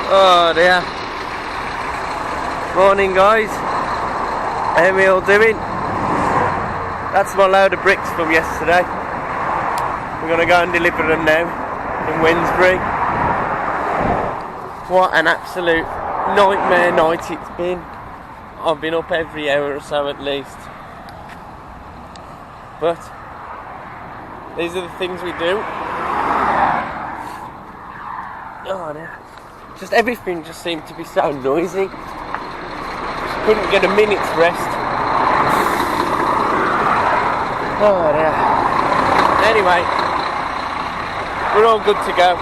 Oh dear. Morning guys. How are we all doing? That's my load of bricks from yesterday. We're going to go and deliver them now in Wednesbury. What an absolute nightmare night it's been. I've been up every hour or so at least. But these are the things we do. Oh dear. Just everything just seemed to be so noisy. Just couldn't get a minute's rest. Oh dear. Anyway, we're all good to go.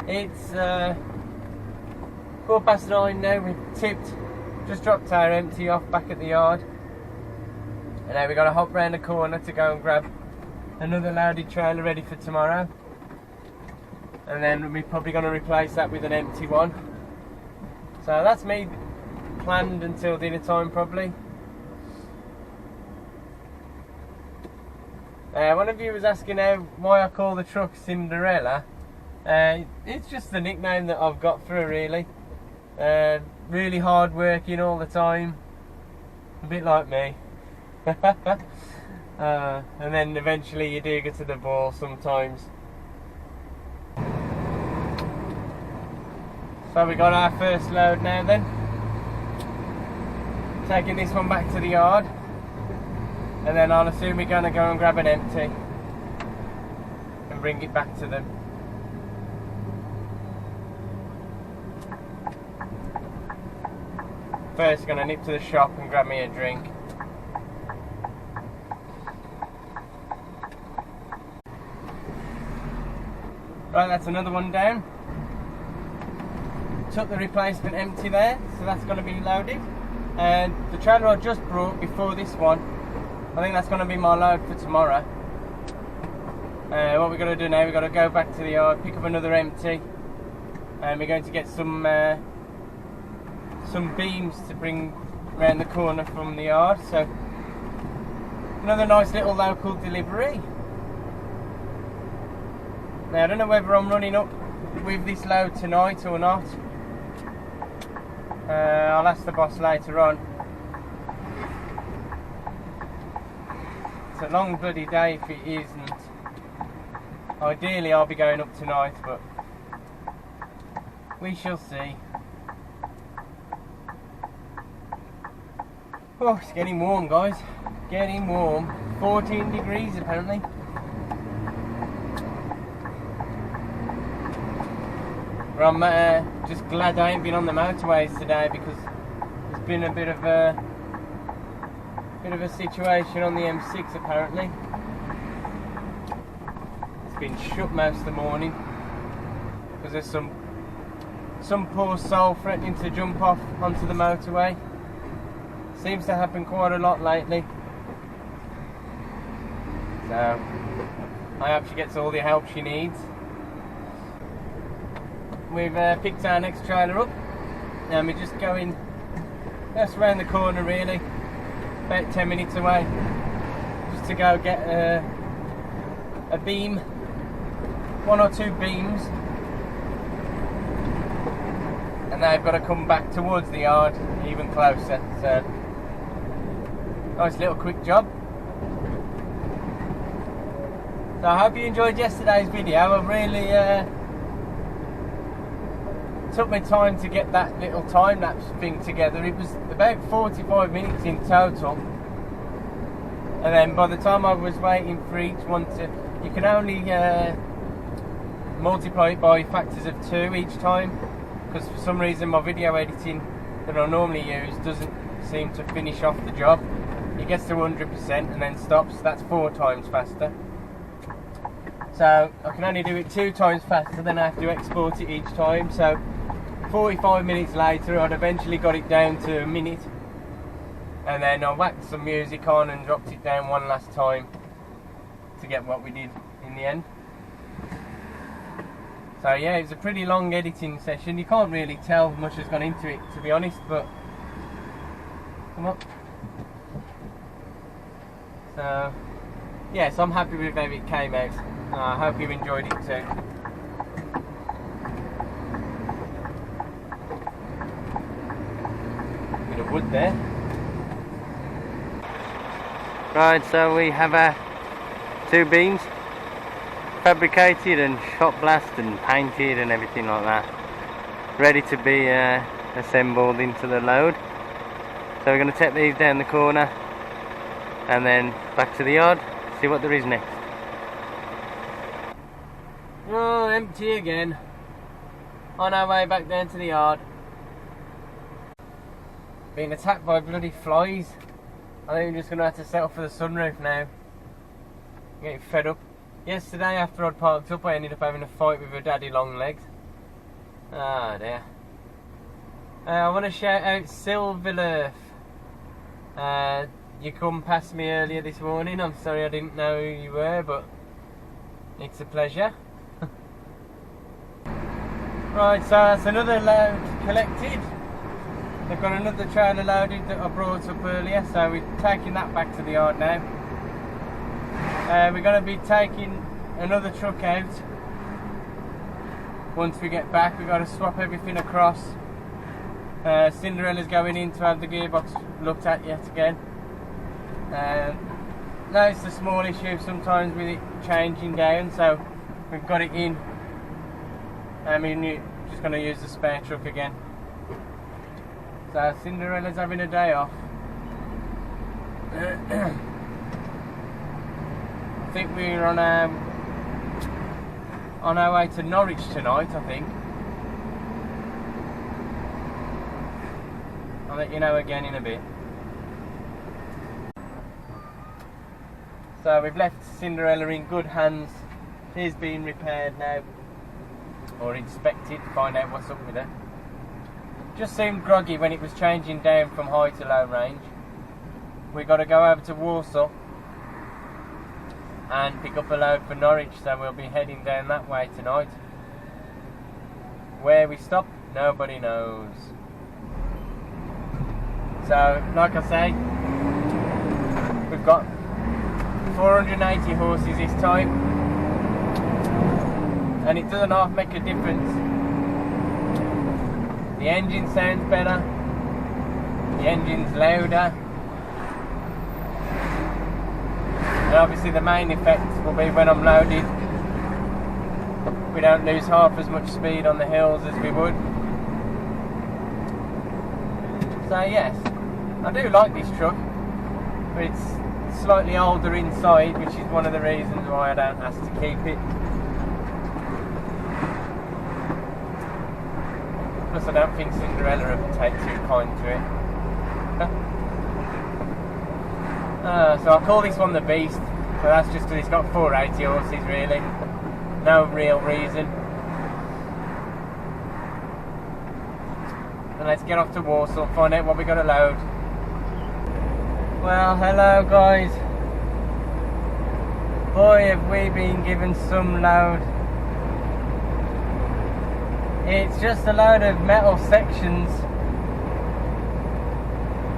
It's 9:15 now. We've tipped, just dropped our empty off back at the yard, and now we've got to hop round the corner to go and grab another loaded trailer ready for tomorrow. And then we're probably going to replace that with an empty one. So that's me planned until dinner time probably. One of you was asking why I call the truck Cinderella. It's just the nickname that I've got for her really. Really hard working all the time. A bit like me. And then eventually you do get to the ball sometimes. So we got our first load now then. Taking this one back to the yard. And then I'll assume we're going to go and grab an empty. And bring it back to them. First going to nip to the shop and grab me a drink. Right, that's another one down. Took the replacement empty there, so that's going to be loaded. And the trailer I just brought before this one, I think that's going to be my load for tomorrow. What we're going to do now, we're going to go back to the yard, pick up another empty, and we're going to get some beams to bring around the corner from the yard. So another nice little local delivery. Now I don't know whether I'm running up with this load tonight or not. I'll ask the boss later on. It's a long bloody day if it isn't. Ideally I'll be going up tonight, but we shall see. Oh, it's getting warm guys. Getting warm. 14 degrees apparently. Well, I'm just glad I ain't been on the motorways today because there's been a bit of a situation on the M6 apparently. It's been shut most of the morning because there's some poor soul threatening to jump off onto the motorway. Seems to happen quite a lot lately. So I hope she gets all the help she needs. We've picked our next trailer up and we're just going just around the corner really, about 10 minutes away, just to go get a beam, one or two beams, and they've got to come back towards the yard even closer. So nice little quick job. So I hope you enjoyed yesterday's video. I really took me time to get that little time lapse thing together. It was about 45 minutes in total, and then by the time I was waiting for each one to, you can only multiply it by factors of 2 each time, because for some reason my video editing that I normally use doesn't seem to finish off the job. It gets to 100% and then stops. That's 4 times faster. So I can only do it 2 times faster, then I have to export it each time. So 45 minutes later I'd eventually got it down to a minute, and then I whacked some music on and dropped it down one last time to get what we did in the end. So yeah, it was a pretty long editing session. You can't really tell much has gone into it, to be honest, but come on. So yes, I'm happy with how it came out. I hope you enjoyed it too. of wood there. Right, so we have our 2 beams fabricated and shot blast and painted and everything like that, ready to be assembled into the load. So we're going to take these down the corner and then back to the yard, see what there is next. Oh, empty again. On our way back down to the yard. Being attacked by bloody flies. I think I'm just going to have to settle for the sunroof now. I'm getting fed up. Yesterday after I'd parked up I ended up having a fight with her daddy long legs. Ah dear. I want to shout out Silverleaf. You come past me earlier this morning. I'm sorry I didn't know who you were, but it's a pleasure. Right, so that's another load collected. They've got another trailer loaded that I brought up earlier, so we're taking that back to the yard now. We're going to be taking another truck out. Once we get back, we've got to swap everything across. Cinderella's going in to have the gearbox looked at yet again. No, it's a small issue sometimes with it changing down, so we've got it in. I mean, you're just going to use the spare truck again. So Cinderella's having a day off. I think we're on our way to Norwich tonight, I think. I'll let you know again in a bit. So we've left Cinderella in good hands. She's being repaired now, or inspected to find out what's up with her. Just seemed groggy when it was changing down from high to low range. We've got to go over to Warsaw and pick up a load for Norwich, so we'll be heading down that way tonight. Where we stop, nobody knows. So, like I say, we've got 480 horses this time, and it doesn't half make a difference. The engine sounds better, the engine's louder, and obviously the main effect will be when I'm loaded. We don't lose half as much speed on the hills as we would. So yes, I do like this truck, but it's slightly older inside, which is one of the reasons why I don't ask to keep it. Plus I don't think Cinderella would take too kind to it. So I call this one the Beast, so that's just because it's got 480 horses really. No real reason. And let's get off to Warsaw, find out what we got to load. Well, hello guys. Boy, have we been given some load. It's just a load of metal sections,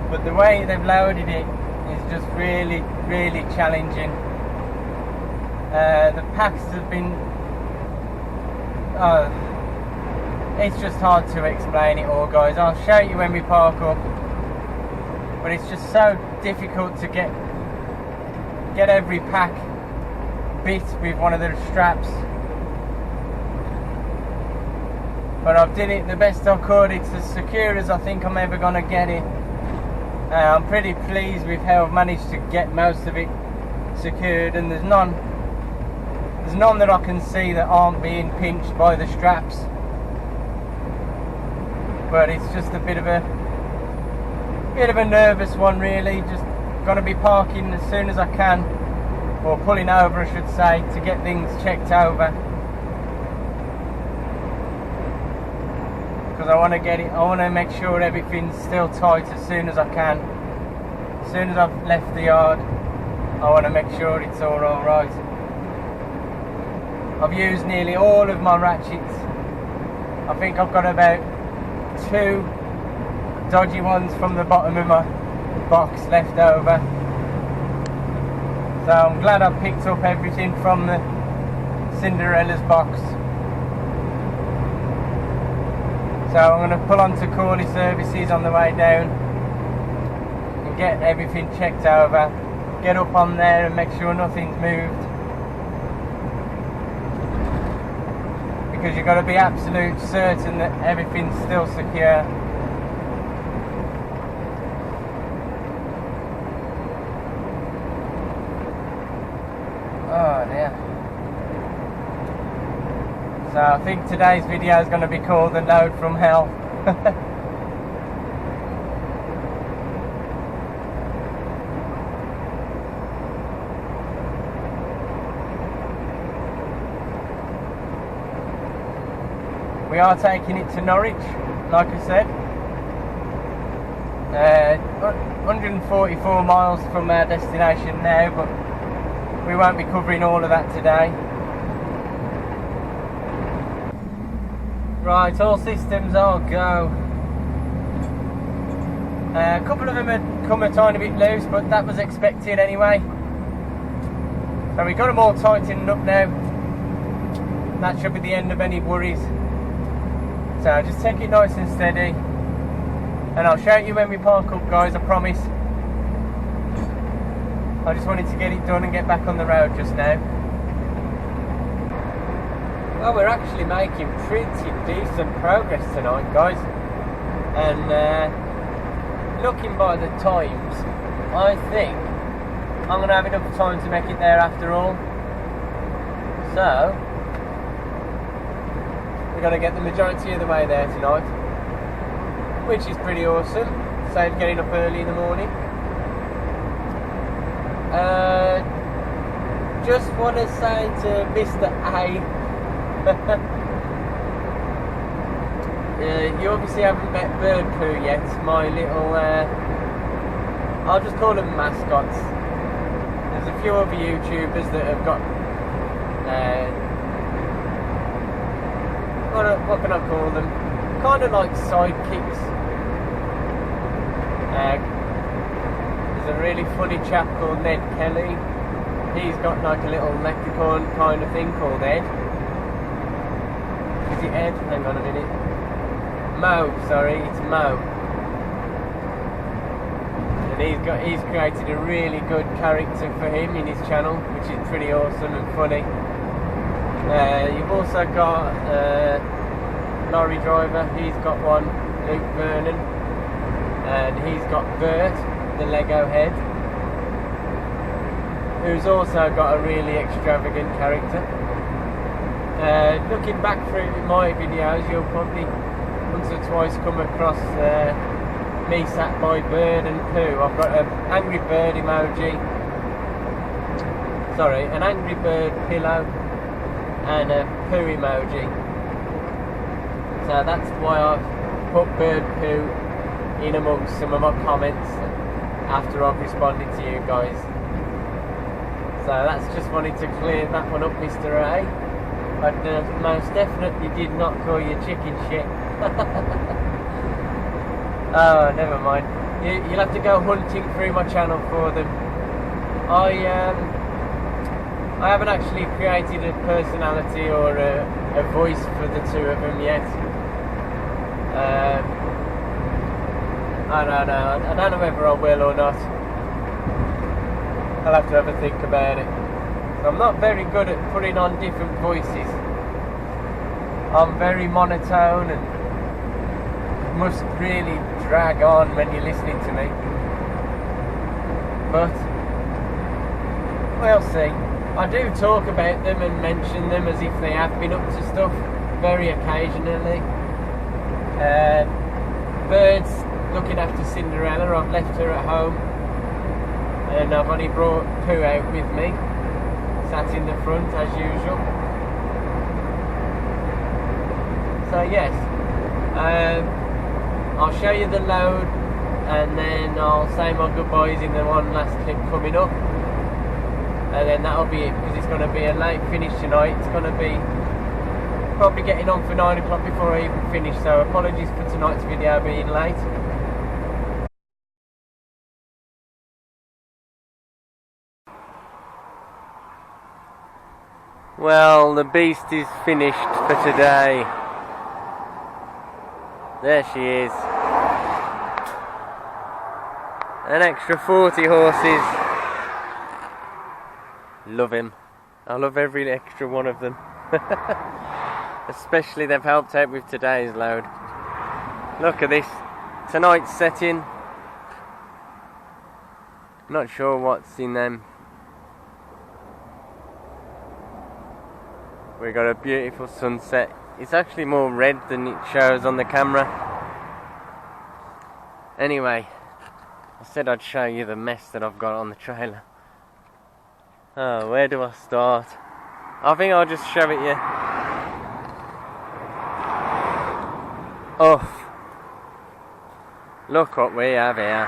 but the way they've loaded it is just really, really challenging. The packs have been... it's just hard to explain it all, guys. I'll show you when we park up, but it's just so difficult to get every pack bit with one of the straps. But I've did it the best I could. It's as secure as I think I'm ever going to get it. I'm pretty pleased with how I've managed to get most of it secured, and there's none that I can see that aren't being pinched by the straps. But it's just a bit of a nervous one really. Just going to be parking as soon as I can, or pulling over I should say, to get things checked over. Because I want to make sure everything's still tight as soon as I can. As soon as I've left the yard, I want to make sure it's all right. I've used nearly all of my ratchets. I think I've got about 2 dodgy ones from the bottom of my box left over. So I'm glad I've picked up everything from the Cinderella's box. So I'm going to pull on to Corley Services on the way down get everything checked over, get up on there and make sure nothing's moved. Because you've got to be absolute certain that everything's still secure. Oh dear. So I think today's video is going to be called The Load from Hell. We are taking it to Norwich, like I said. 144 miles from our destination now, but we won't be covering all of that today. Right, all systems are go. A couple of them had come a tiny bit loose, but that was expected anyway. So we got them all tightened up now. That should be the end of any worries. So just take it nice and steady, and I'll show you when we park up, guys, I promise. I just wanted to get it done and get back on the road just now. Well, we're actually making pretty decent progress tonight, guys. And looking by the times, I think I'm going to have enough time to make it there after all. So we're going to get the majority of the way there tonight, which is pretty awesome. Save getting up early in the morning. Just want to say to Mr. A, you obviously haven't met Bird Poo yet, my little, I'll just call them mascots. There's a few other YouTubers that have got, what can I call them? Kind of like sidekicks. There's a really funny chap called Ned Kelly. He's got like a little leprechaun kind of thing called Ed. Is it Ed? Hang on a minute. Mo, sorry, it's Mo. And he's created a really good character for him in his channel, which is pretty awesome and funny. You've also got lorry driver, he's got one, Luke Vernon, and he's got Bert, the Lego head, who's also got a really extravagant character. Looking back through my videos, you'll probably once or twice come across me sat by Bird and Pooh. I've got an Angry Bird emoji, sorry, an Angry Bird pillow and a Pooh emoji. So that's why I've put Bird Pooh in amongst some of my comments after I've responded to you guys. So that's just wanted to clear that one up, Mr. A. I most definitely did not call you chicken shit. Oh, never mind. You'll have to go hunting through my channel for them. I haven't actually created a personality or a voice for the two of them yet. I don't know. I don't know whether I will or not. I'll have to have a think about it. I'm not very good at putting on different voices. I'm very monotone and must really drag on when you're listening to me. But we'll see. I do talk about them and mention them as if they have been up to stuff very occasionally. Bird's looking after Cinderella. I've left her at home and I've only brought Pooh out with me, sat in the front as usual. So yes, I'll show you the load and then I'll say my goodbyes in the one last clip coming up, and then that'll be it, because it's going to be a late finish tonight. It's going to be probably getting on for 9 o'clock before I even finish, so apologies for tonight's video being late. Well, the beast is finished for today. There she is. An extra 40 horses. Love him. I love every extra one of them. Especially they've helped out with today's load. Look at this. Tonight's setting. Not sure what's in them. We got a beautiful sunset. It's actually more red than it shows on the camera. Anyway, I said I'd show you the mess that I've got on the trailer. Oh, where do I start? I think I'll just show it you. Oh, look what we have here.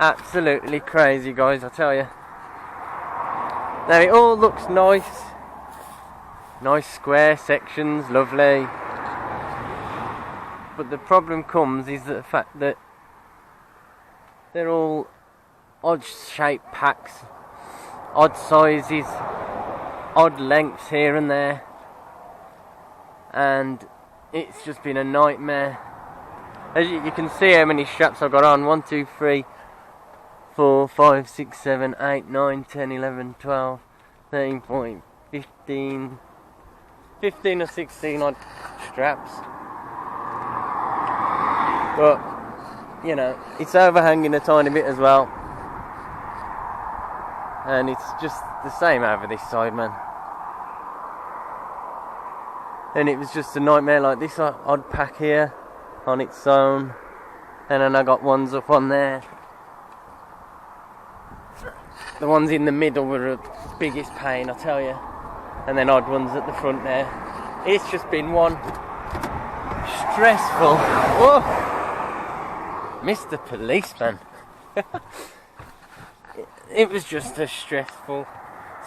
Absolutely crazy, guys, I tell you. Now it all looks nice. Nice square sections, lovely. But the problem comes is the fact that they're all odd shaped packs, odd sizes, odd lengths here and there, and it's just been a nightmare. As you can see how many straps I've got on. 1, 2, 3, 4, 5, 6, 7, 8, 9, 10, 11, 12, 13, 14, 15 or 16 odd straps. But, you know, it's overhanging a tiny bit as well. And it's just the same over this side, man. And it was just a nightmare like this odd pack here on its own. And then I got ones up on there. The ones in the middle were the biggest pain, I tell you. And then odd ones at the front there. It's just been one stressful. Whoa! Mr. Policeman. It was just a stressful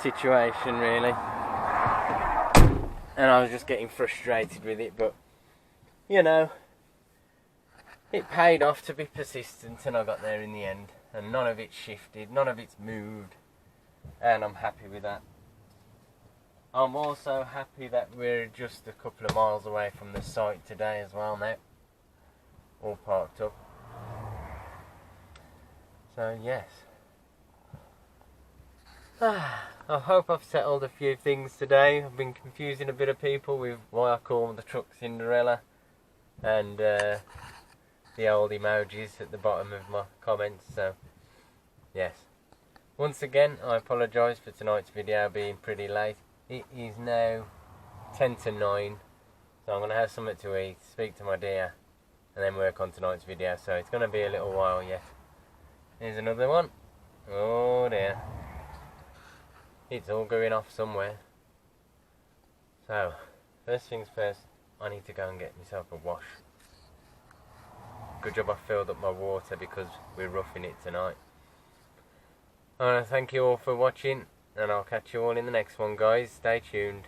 situation, really. And I was just getting frustrated with it, but, you know, it paid off to be persistent, and I got there in the end. And none of it shifted, none of it's moved, and I'm happy with that. I'm also happy that we're just a couple of miles away from the site today as well now. All parked up. So, yes. I hope I've settled a few things today. I've been confusing a bit of people with why I call the truck Cinderella and the old emojis at the bottom of my comments. So, yes. Once again, I apologise for tonight's video being pretty late. It is now 10 to 9, so I'm going to have something to eat, speak to my dear, and then work on tonight's video. So it's going to be a little while yet. Here's another one. Oh dear. It's all going off somewhere. So, first things first, I need to go and get myself a wash. Good job I filled up my water because we're roughing it tonight. I want to thank you all for watching, and I'll catch you all in the next one, guys. Stay tuned.